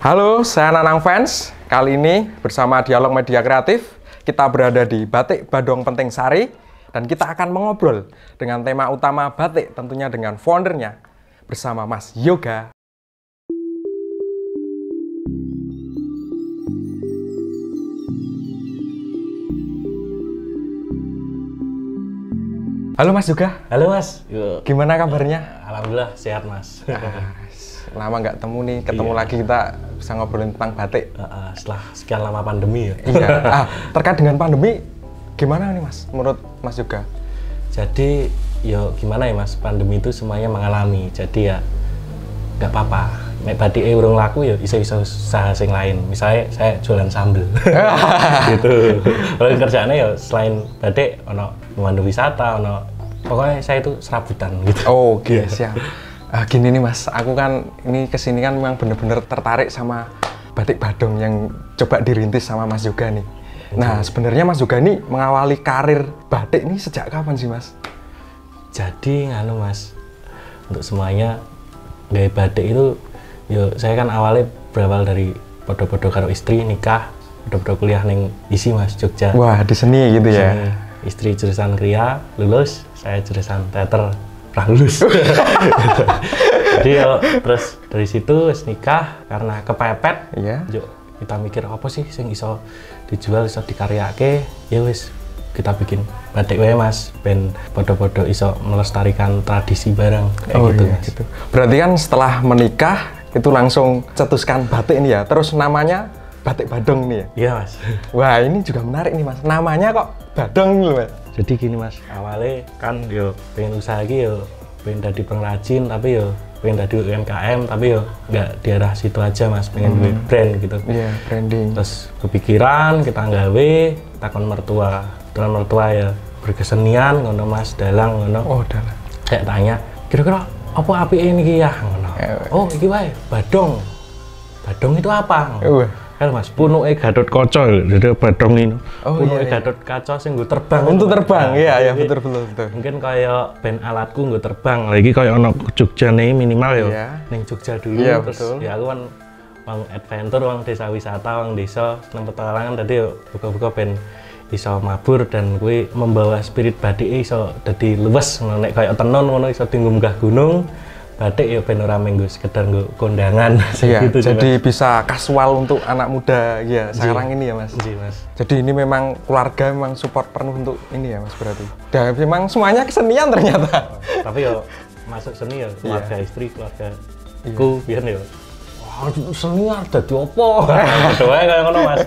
Halo, saya Nanang Fans. Kali ini bersama Dialog Media Kreatif, kita berada di Batik Badong Penting Sari dan kita akan mengobrol dengan tema utama batik, tentunya dengan foundernya bersama Mas Yoga. Halo Mas Yoga. Halo Mas. Gimana kabarnya? Alhamdulillah sehat Mas. Lama nggak ketemu nih, ketemu lagi kita bisa ngobrolin tentang batik. Setelah sekian lama pandemi ya. Iya. Terkait dengan pandemi, gimana nih Mas? Menurut Mas Yoga? Jadi, gimana ya Mas? Pandemi itu semuanya mengalami. Jadi ya nggak apa-apa. Nek batik urung laku ya iso-iso usaha sing lain. Misalnya saya jualan sambel. Gitu. Kalau kerjaannya ya selain batik, ono pemandu wisata, ono pokoknya saya itu serabutan gitu. Oh, oke, siap. Gini nih Mas, aku kan ini kesini kan memang bener-bener tertarik sama batik Badong yang coba dirintis sama Mas Yoga nih. Nah, sebenarnya Mas Yoga ini mengawali karir batik ini sejak kapan sih Mas? Jadi nganu Mas, untuk semuanya gaya batik itu, saya kan awalnya berawal dari podo-podo karo istri nikah, podo-podo kuliah neng isi Mas Jogja. Wah, di seni gitu ya. Seni. Istri jurusan kriya lulus, saya jurusan teater lulus. Jadi terus dari situ nikah karena kepepet. Iya. Kita mikir apa sih sing iso dijual, iso dikaryake, ya wis kita bikin batik wae Mas, ben podo-podo iso melestarikan tradisi bareng kayak gitu iya, Mas. gitu. Berarti kan setelah menikah itu langsung cetuskan batik ini ya. Terus namanya Batik Badong nih ya? Iya Mas. Wah, ini juga menarik nih Mas. Namanya kok Badong nih Mas? Jadi gini Mas, awalnya kan pengen usaha lagi pengen jadi pengrajin, tapi pengen jadi UMKM, tapi nggak di arah situ aja Mas, pengen duit brand gitu. Iya, branding. Terus kepikiran kita nggawe, takon mertua ya berkesenian ngono Mas, dalang ngono. Oh, dalang. Kayak tanya, kira-kira apa apike niki ya ngono. Oh, iki wae, Badong. Badong itu apa? Kan Mas, punuke Gatot Kaca, jadi Badong ini. Punuke Gatot Kaca sing nggo terbang. Untuk terbang, iya betul. Mungkin kayak band alatku nggo terbang. Lagi kayak ono Jogja nih minimal ning Jogja dulu. Iya, terus betul. ya aku kan wong adventure, wong desa wisata, wong desa seneng petualangan, tadi buka-buka band iso mabur dan gue membawa spirit batik iso dadi luwes ngono, nek kayak tenon ngono iso tinggal munggah gunung. Batik ben ora menggo sekedar nggo kondangan gitu. Jadi Mas, bisa kasual untuk anak muda ya sekarang ini ya Mas. Iya Mas. Jadi ini memang keluarga memang support penuh untuk ini ya Mas berarti. Dan memang semuanya kesenian ternyata. Tapi masuk seni keluarga istri, keluarga ku biar wah seni dadi opo. Doae kaya ngono Mas.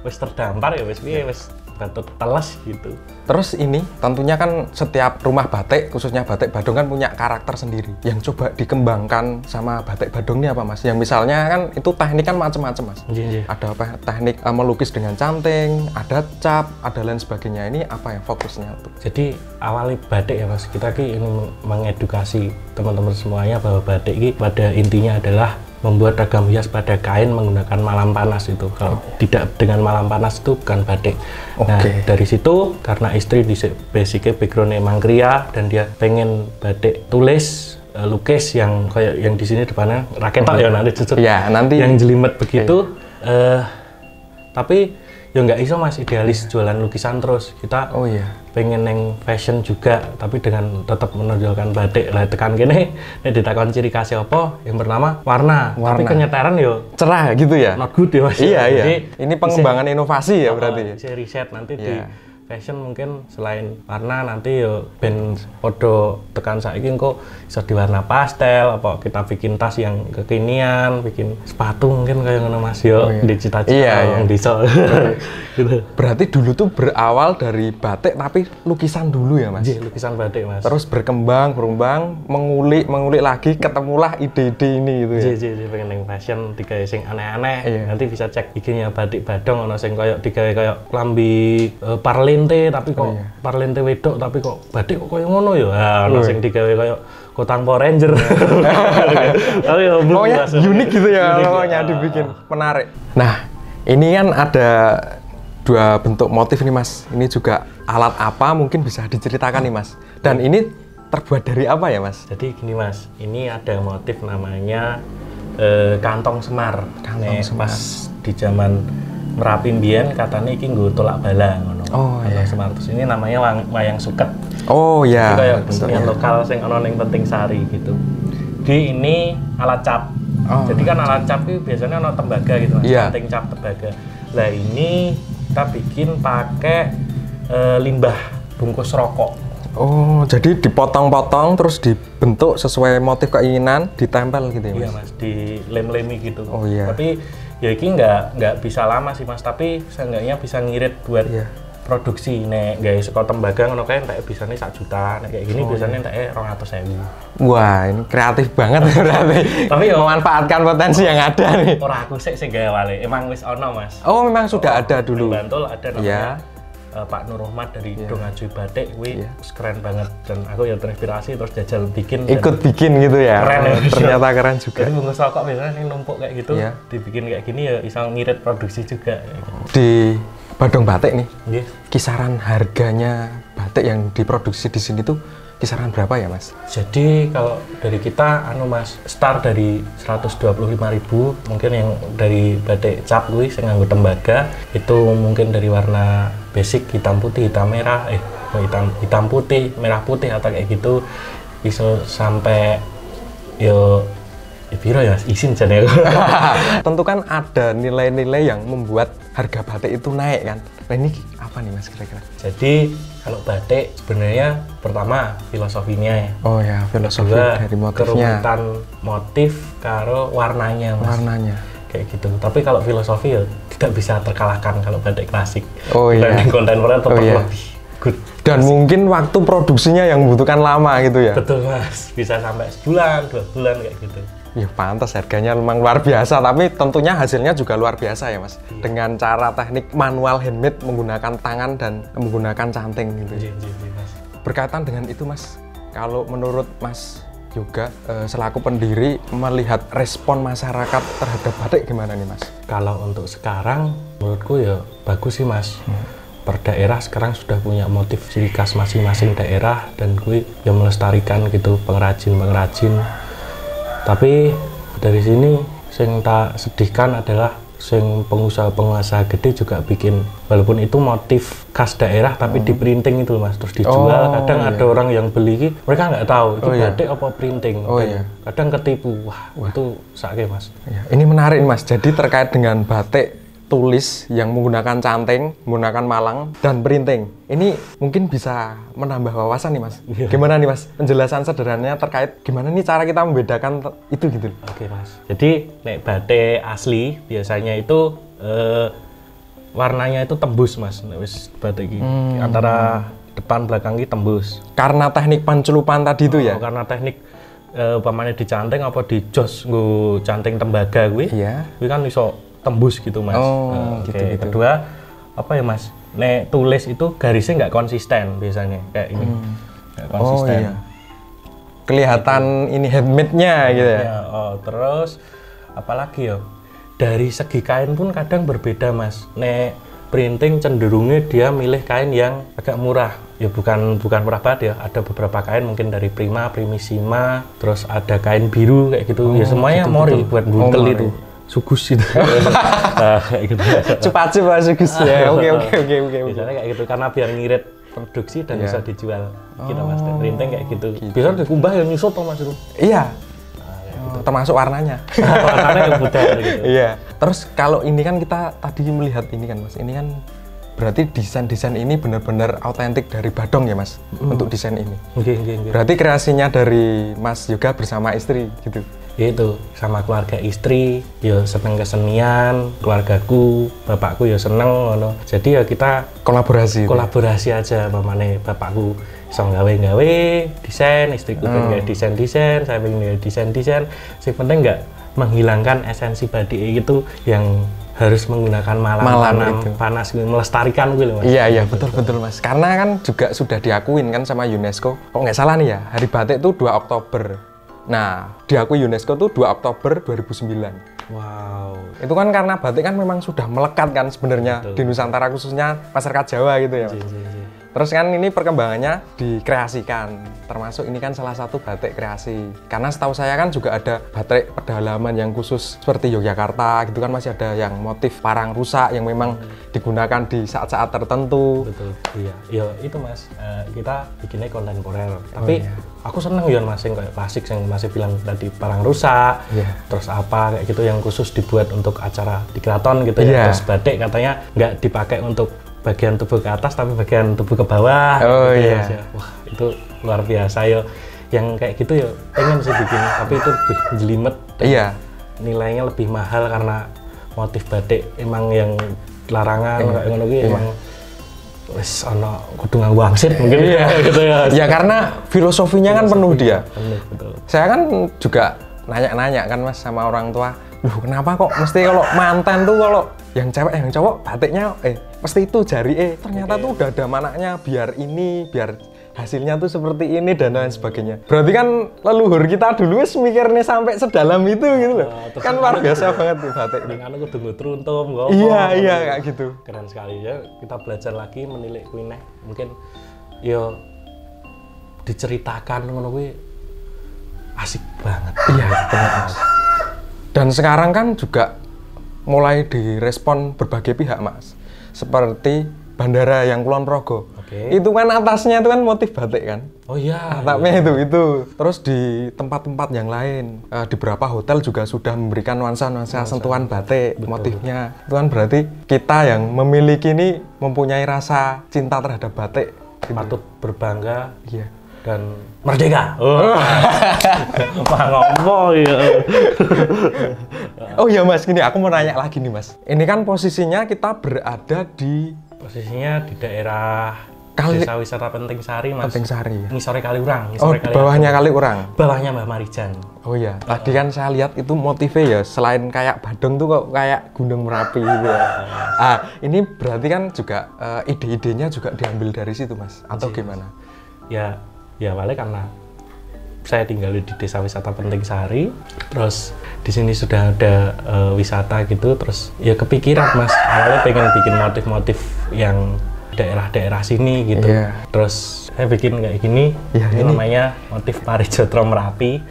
Wis terdampar wis piye wis Batuk teles gitu. Terus ini tentunya kan setiap rumah batik, khususnya batik Badong kan punya karakter sendiri. Yang coba dikembangkan sama batik Badong ini apa Mas? Yang misalnya kan itu teknik kan macam-macam Mas. Iya. Ada apa teknik melukis dengan canting, ada cap, ada lain sebagainya. Ini apa yang fokusnya tuh? Jadi awalnya batik ya Mas, kita ingin mengedukasi teman-teman semuanya bahwa batik ini pada intinya adalah membuat ragam hias pada kain menggunakan malam panas itu. Kalau tidak dengan malam panas itu bukan batik. Nah, dari situ karena istri di basicnya background-nya emang kriya dan dia pengen batik tulis, lukis yang kayak yang di sini depannya raketok nanti jujur. Ya, nanti yang jelimet begitu. Tapi nggak iso Mas idealis jualan lukisan terus. Kita pengen yang fashion juga, tapi dengan tetap menonjolkan batik. Lah tekan kene nek ditakon ciri khasnya apa? Yang pertama warna. Tapi kenyataan cerah gitu ya. Not good ya Mas. Iya. Jadi, ini pengembangan inovasi ya berarti. Saya riset nanti di fashion mungkin selain warna nanti ben podo tekan saiki kok iso di warna pastel apa kita bikin tas yang kekinian, bikin sepatu mungkin kayak ngono Mas di cita-cita bisa. Gitu. Berarti dulu tuh berawal dari batik tapi lukisan dulu ya Mas? Iya, lukisan batik Mas. Terus berkembang, mengulik lagi, ketemulah ide-ide ini gitu ya? Iya, pengen yang fashion, digawe sing aneh-aneh. Nanti bisa cek IG-nya Batik Badong, ono sing kayak digawe kayak klambi parlente, tapi kok parlente wedok, tapi kok batik kok kayak ngono ya? Ono sing digawe kayak Kotang Power Ranger. Pokoknya unik gitu ya, pokoknya dibikin menarik. Nah, ini kan ada dua bentuk motif nih Mas. Ini juga alat apa mungkin bisa diceritakan nih Mas. Dan ini terbuat dari apa ya Mas? Jadi gini Mas, ini ada motif namanya kantong semar. Kantong semar. Pas di zaman Merapi mbiyen katanya iki nggo tolak bala ngono. Oh kantong iya. semar. Terus ini namanya wayang suket. Oh ya. Itu kayak bentuknya lokal sing ana ning Penting Sari gitu. Di ini alat cap. Oh. Jadi kan alat cap itu biasanya ana tembaga gitu, Mas. Iya. Penting cap tembaga. Lah ini kita bikin pakai limbah bungkus rokok. Oh, jadi dipotong-potong terus dibentuk sesuai motif keinginan, ditempel gitu ya, Mas? Iya, Mas, di lem-lemi gitu. Oh iya. Tapi ya ini nggak bisa lama sih, Mas, tapi seenggaknya bisa ngirit buat Iya. produksi. Nek guys, saka tembaga ngono kae entek bisane 1 juta, nek kayak gini biasanya enteke 200.000. Wah, ini kreatif banget berarti. Tapi ya memanfaatkan potensi yang ada nih. ora aku sik sing gawe wale, emang wis ono, Mas. Oh, memang sudah ada dulu. Di Bantul ada namanya Iya. Pak Nur Rahmat dari Dong Ajuy Batik, kuwi Iya. keren banget dan aku ya terinspirasi terus jajal bikin. dan Ikut bikin gitu ya. Keren ya. Ternyata keren juga. Jadi bungkus rokok biasanya yang numpuk kayak gitu, Iya. dibikin kayak gini ya bisa ngirit produksi juga. Di Badung Batik nih, Nggih. kisaran harganya batik yang diproduksi di sini tuh kisaran berapa ya, Mas? Jadi kalau dari kita Mas, start dari 125.000, mungkin yang dari batik cap kuwi sing nganggo tembaga itu mungkin dari warna basic hitam putih, hitam merah, hitam putih, merah putih atau kayak gitu bisa sampai yo piro ya, izin jane aku. Tentu kan ada nilai-nilai yang membuat harga batik itu naik kan. Nah ini apa nih, Mas, kira-kira? Jadi kalau batik sebenarnya pertama filosofinya ya. Oh ya, filosofi Kedua, dari motifnya. kerumitan motif karo warnanya, Mas. Warnanya. Kayak gitu. Tapi kalau filosofi ya tidak bisa terkalahkan kalau batik klasik. Oh iya. Dibanding kontemporer tetap Oh iya. lebih good. Dan mungkin waktu produksinya yang membutuhkan lama gitu ya. Betul, Mas. Bisa sampai sebulan, 2 bulan kayak gitu. Ya pantas, harganya memang luar biasa, tapi tentunya hasilnya juga luar biasa ya, Mas. Dengan cara teknik manual handmade menggunakan tangan dan menggunakan canting gitu. Iya, Mas. Berkaitan dengan itu, Mas, kalau menurut Mas juga selaku pendiri melihat respon masyarakat terhadap batik gimana nih, Mas? Kalau untuk sekarang menurutku ya bagus sih, Mas. Per daerah sekarang sudah punya motif ciri khas masing-masing daerah dan gue yang melestarikan gitu pengrajin-pengrajin. Tapi dari sini yang tak sedihkan adalah sing pengusaha-pengusaha gede juga bikin walaupun itu motif khas daerah tapi di printing itu loh, Mas, terus dijual. Kadang ada orang yang beli mereka nggak tahu itu batik apa printing. Kadang ketipu. Wah. Itu sakit, Mas. Ya, ini menarik, Mas. Jadi terkait dengan batik tulis yang menggunakan canting, menggunakan malang dan printing. Ini mungkin bisa menambah wawasan nih, Mas. Gimana nih, Mas? Penjelasan sederhananya terkait gimana nih cara kita membedakan itu gitu. Oke, Mas. Jadi nek batik asli biasanya itu warnanya itu tembus, Mas. Nek wis batik iki antara depan belakang iki tembus. Karena teknik pencelupan tadi itu ya. Karena teknik umpamanya dicanting apa dijos nggo canting tembaga kuwi. Iya. Kuwi kan iso tembus gitu, Mas. Gitu. Kedua apa ya, Mas? Nek tulis itu garisnya nggak konsisten biasanya kayak ini. Nggak konsisten. Iya. Kelihatan ini handmade-nya gitu ya. Terus apalagi ya? Dari segi kain pun kadang berbeda, Mas. Nek printing cenderungnya dia milih kain yang agak murah. Ya bukan murah banget ya. Ada beberapa kain mungkin dari Prima, Primissima, terus ada kain biru kayak gitu. Ya semuanya gitu, mori buat buntel mori. itu. Sugus itu. Nah, kayak gitu. Cepat sugus ya. Oke. Biasanya kayak gitu karena biar ngirit produksi dan bisa dijual. Gitu, Mas. Printing kayak gitu. Biasanya dikumbah ya nyusut toh, Mas itu. Iya. Termasuk warnanya. Warnanya yang mudah gitu. Iya. Terus kalau ini kan kita tadi melihat ini kan, Mas. Ini kan berarti desain-desain ini benar-benar autentik dari Badung ya, Mas, untuk desain ini. Oke. Berarti kreasinya dari Mas juga bersama istri gitu. Itu sama keluarga istri, ya seneng kesenian, keluargaku, bapakku ya seneng ngono. Jadi ya kita Kolaborasi aja, mamane bapakku iso gawe desain, istriku pengen gawe desain, saya pengen gawe desain. Sing penting nggak menghilangkan esensi batik itu yang harus menggunakan malam panas melestarikan gitu, Mas. Iya, betul Mas. Karena kan juga sudah diakuin kan sama UNESCO. Kok nggak salah nih ya, Hari Batik itu 2 Oktober. Nah, diakui UNESCO tuh 2 Oktober 2009. Wow. Itu kan karena batik kan memang sudah melekat kan sebenarnya di Nusantara, khususnya masyarakat Jawa gitu ya, Mas. Terus kan ini perkembangannya dikreasikan, termasuk ini kan salah satu batik kreasi. Karena setahu saya kan juga ada batik pedalaman yang khusus seperti Yogyakarta gitu kan, masih ada yang motif parang rusak yang memang digunakan di saat-saat tertentu. Betul, iya. Ya itu Mas, kita bikinnya kontemporer. Tapi aku seneng ya Mas yang kayak klasik yang masih bilang tadi parang rusak, terus apa kayak gitu yang khusus dibuat untuk acara di keraton gitu ya. Terus batik katanya nggak dipakai untuk bagian tubuh ke atas tapi bagian tubuh ke bawah. Gitu ya. Wah itu luar biasa ya. Yang kayak gitu ya pengen sih bikin, tapi itu lebih jelimet. Nilainya lebih mahal karena motif batik emang yang larangan kayak ngono ki emang wis ana kudu nganggo wangsit mungkin gitu ya. Ya karena filosofinya kan penuh dia. Betul. Saya kan juga nanya-nanya kan Mas sama orang tua, "Loh, kenapa kok mesti kalau manten tuh kalau yang cewek yang cowok batiknya mesti itu jari ternyata tuh udah ada manaknya biar hasilnya tuh seperti ini dan lain sebagainya." Berarti kan leluhur kita dulu wis mikirnya sampai sedalam itu gitu loh. Kan luar biasa banget tuh batik. Dengan aku kudu truntum kok. Iya kayak gitu. Keren sekali ya. Kita belajar lagi menilik kuwi mungkin yo diceritakan ngono kuwi asik banget. Iya, benar Mas. Dan sekarang kan juga mulai direspon berbagai pihak Mas. Seperti bandara yang Kulon Progo. Itu kan atasnya itu kan motif batik kan. Oh iya. Atapnya itu. Terus di tempat-tempat yang lain, di beberapa hotel juga sudah memberikan nuansa sentuhan batik. Betul. Motifnya. Itu kan berarti kita yang memiliki ini mempunyai rasa cinta terhadap batik. Patut berbangga. Iya. Dan merdeka. Ngomong ya. Oh iya Mas, gini aku mau nanya lagi nih Mas. Ini kan posisinya kita berada di daerah Desa Wisata Penting Sari Mas. Penting Sari. Ngisore Kaliurang. Bawahnya Kaliurang. Bawahnya Mbah Marijan. Oh iya. Tadi kan saya lihat itu motifnya ya selain kayak Badung tuh kok kayak Gunung Merapi gitu ya. Ini berarti kan juga ide-idenya juga diambil dari situ Mas atau gimana? Ya awalnya karena saya tinggal di Desa Wisata Penting Sari, terus di sini sudah ada wisata gitu, terus ya kepikiran Mas awalnya pengen bikin motif-motif yang daerah-daerah sini gitu. Terus saya bikin kayak gini, ini namanya motif Parijotro Merapi.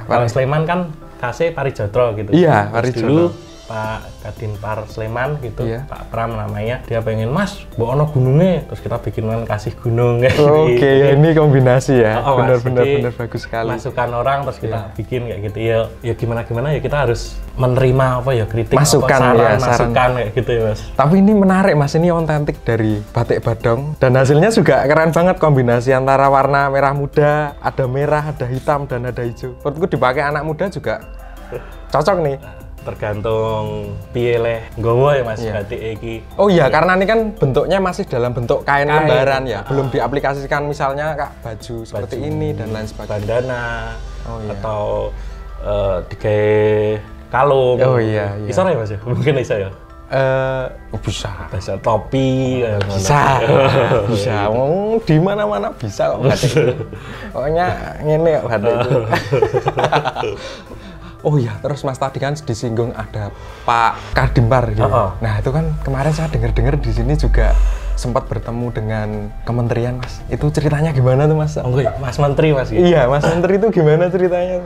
Kalau Sleman kan khasnya Parijotro gitu. Parijotro. Dulu Pak Kadinpar Sleman gitu, Pak Pram namanya, dia pengen Mas, bawa ono gunungnya, terus kita bikin kasih gunung kayak gitu. Ini kombinasi ya, benar-benar bagus sekali. Masukan orang terus kita bikin kayak gitu ya gimana ya kita harus menerima kritik, masukan kayak gitu ya Mas. Tapi ini menarik Mas, ini otentik dari batik Badung dan hasilnya juga keren banget, kombinasi antara warna merah muda, ada merah, ada hitam dan ada hijau. Menurutku dipakai anak muda juga cocok nih. Tergantung piye nggawa ya Mas batik iki. Oh iya, karena ini kan bentuknya masih dalam bentuk kain lembaran ya, belum diaplikasikan misalnya baju seperti ini dan lain sebagainya. Bandana atau digawe kalung. Oh iya. Bisa ya Mas ya? Mungkin bisa ya. Bisa topi bisa. Di mana-mana bisa kok batik. Pokoknya ngene kok batik itu. Oh iya, terus Mas tadi kan disinggung ada Pak Kadinpar gitu. Nah itu kan kemarin saya dengar-dengar di sini juga sempat bertemu dengan kementerian Mas. Itu ceritanya gimana tuh Mas? Mas Menteri Mas. Gitu. Iya, Mas Menteri itu gimana ceritanya?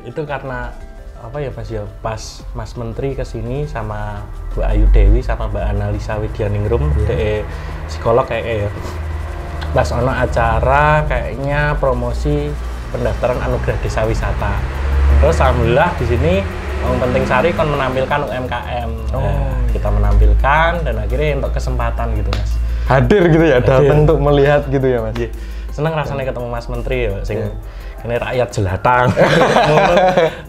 Itu karena apa ya Mas ya? Pas Mas Menteri kesini sama Bu Ayu Dewi sama Mbak Analisa Widyaningrum, psikolog kayaknya ya. Pas ono acara kayaknya promosi pendaftaran anugerah desa wisata. Terus alhamdulillah di sini Penting Sari kan menampilkan UMKM. Kita menampilkan dan akhirnya untuk kesempatan gitu Mas. Hadir gitu ya, datang untuk melihat gitu ya Mas. Seneng rasanya ketemu Mas Menteri ya, ini rakyat jelatang.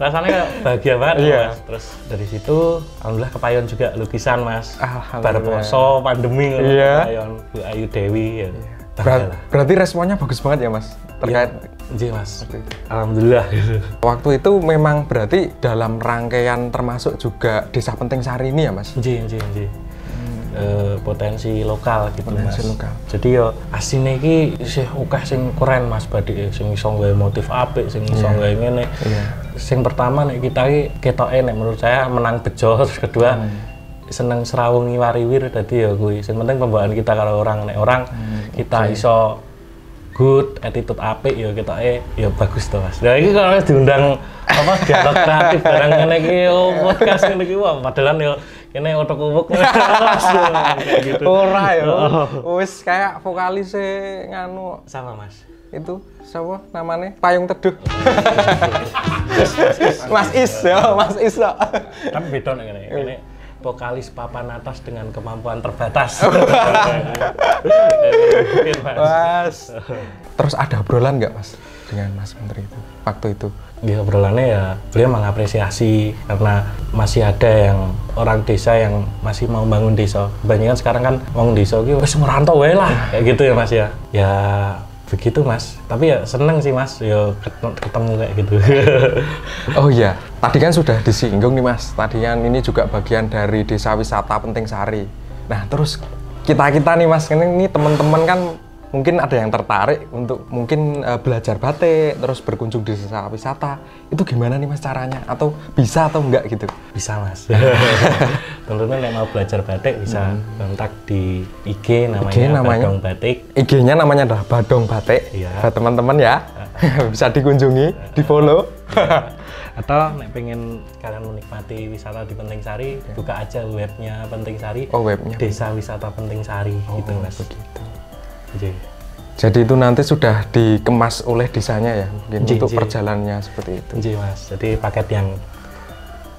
Rasanya bahagia banget Mas. Terus dari situ alhamdulillah kepayon juga lukisan Mas. Barposo pandemi kepayon Bu Ayu Dewi ya. Berarti responnya bagus banget ya Mas terkait Mas. Alhamdulillah. Waktu itu memang berarti dalam rangkaian termasuk juga Desa Penting Sari ini ya Mas? Potensi lokal gitu Mas. Jadi ya asine iki isih akeh sing keren Mas badik sing iso nggawe motif apik, sing iso nggawe ngene. Sing pertama nek kita iki ketoke nek menurut saya menang bejo, terus kedua seneng serawungi wariwir dadi ya kuwi. Sing penting pembawaan kita karo orang, nek orang kita iso good, attitude apik ya ketake ya bagus to Mas. Lah iki kalau diundang apa dialog kreatif barang ngene iki podcast ngene iki wah padahal ya kene otok-otok kayak gitu. Ora ya. Wis kayak vokalis nganu sama Mas. Itu siapa namanya? Payung Teduh. Mas Is ya, Mas Is. Kan beda nek ngene. Ini vokalis papan atas dengan kemampuan terbatas. Mas. Terus ada obrolan nggak Mas dengan Mas Menteri itu waktu itu? Ya obrolannya ya beliau mengapresiasi karena masih ada yang orang desa yang masih mau bangun desa. Kebanyakan sekarang kan orang desa gitu wis merantau wae lah kayak gitu ya Mas ya. Ya begitu Mas, tapi ya seneng sih Mas, ya ketemu kayak gitu. Oh iya, tadi kan sudah disinggung nih Mas, tadi kan ini juga bagian dari desa wisata Penting Sari. Nah terus kita nih Mas, ini teman-teman kan mungkin ada yang tertarik untuk mungkin belajar batik, terus berkunjung di desa wisata, itu gimana nih Mas caranya? Atau bisa atau enggak gitu? Bisa Mas. Tentunya yang mau belajar batik bisa kontak di IG namanya Badong Batik. IG-nya namanya adalah Badong Batik. Iya. Buat teman-teman ya, bisa dikunjungi, di follow. Atau nek pengen kalian menikmati wisata di Penting Sari, buka aja webnya Penting Sari. Oh webnya. Desa Wisata Penting Sari gitu Mas. Begitu. Jadi itu nanti sudah dikemas oleh desanya ya, mungkin untuk perjalanannya seperti itu. Iya Mas, jadi paket yang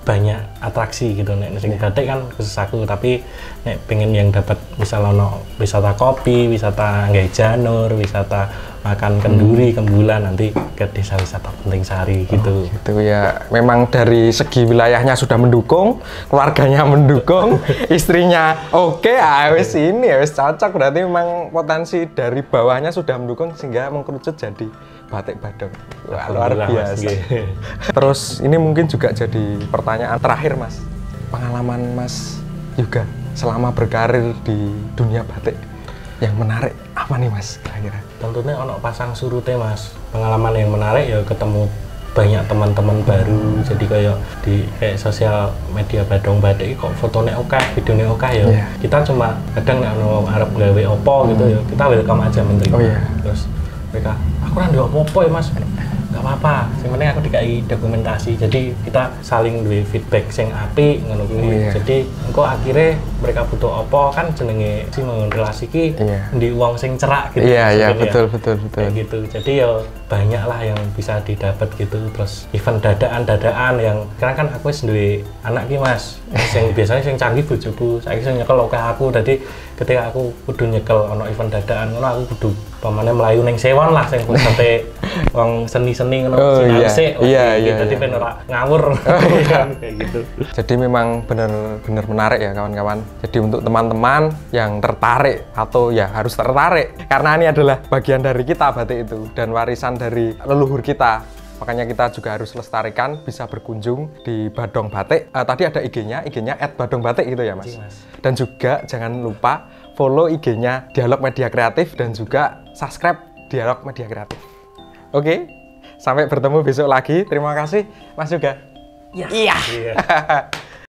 banyak atraksi gitu. Nek sing batik kan khusus aku, tapi nek pengen yang dapat misal ono wisata kopi, wisata nggae janur, wisata makan kenduri, kembulan, nanti ke desa wisata Penting Sari gitu. Gitu ya, memang dari segi wilayahnya sudah mendukung, keluarganya mendukung, istrinya oke, wis ini ya wis cocok, berarti memang potensi dari bawahnya sudah mendukung sehingga mengkerucut jadi batik Badong. Wah, luar biasa. Terus ini mungkin juga jadi pertanyaan terakhir Mas, pengalaman Mas juga selama berkarir di dunia batik yang menarik apa nih Mas kira-kira? Tentunya ono pasang surute Mas, pengalaman yang menarik ya ketemu banyak teman-teman baru, jadi kayak sosial media Badong Batik kok fotonya oke, videonya oke ya. Kita cuma kadang nek ono arep gawe opo gitu ya, kita welcome aja menteri. Terus mereka, aku kan ndek opo ya Mas, nggak apa-apa, yang penting aku dikai dokumentasi, jadi kita saling duwe feedback sing apik ngono kuwi. Jadi engko akhirnya mereka butuh opo kan jenenge sing relasi ki di wong sing cerak gitu. Iya betul. Kayak gitu. Jadi ya banyak lah yang bisa didapat gitu. Terus event dadaan yang sekarang kan aku wis duwe anak ki Mas, sing biasanya sing canggih bojoku, saiki sing nyekel oke aku. Dadi ketika aku kudu nyekel ono event dadaan ngono, aku kudu pamane melayu ning sewon lah sing pusate wong seni-seni ngono sik. Iya. Dadi ben ora ngawur. Kayak gitu. Jadi memang benar-benar menarik ya kawan-kawan. Jadi untuk teman-teman yang tertarik atau ya harus tertarik karena ini adalah bagian dari kita batik itu dan warisan dari leluhur kita. Makanya kita juga harus lestarikan, bisa berkunjung di Badong Batik. Tadi ada IG-nya @badongbatik gitu ya Mas. Dan juga jangan lupa follow IG-nya Dialog Media Kreatif dan juga subscribe Dialog Media Kreatif. Oke, sampai bertemu besok lagi. Terima kasih Mas juga. Iya.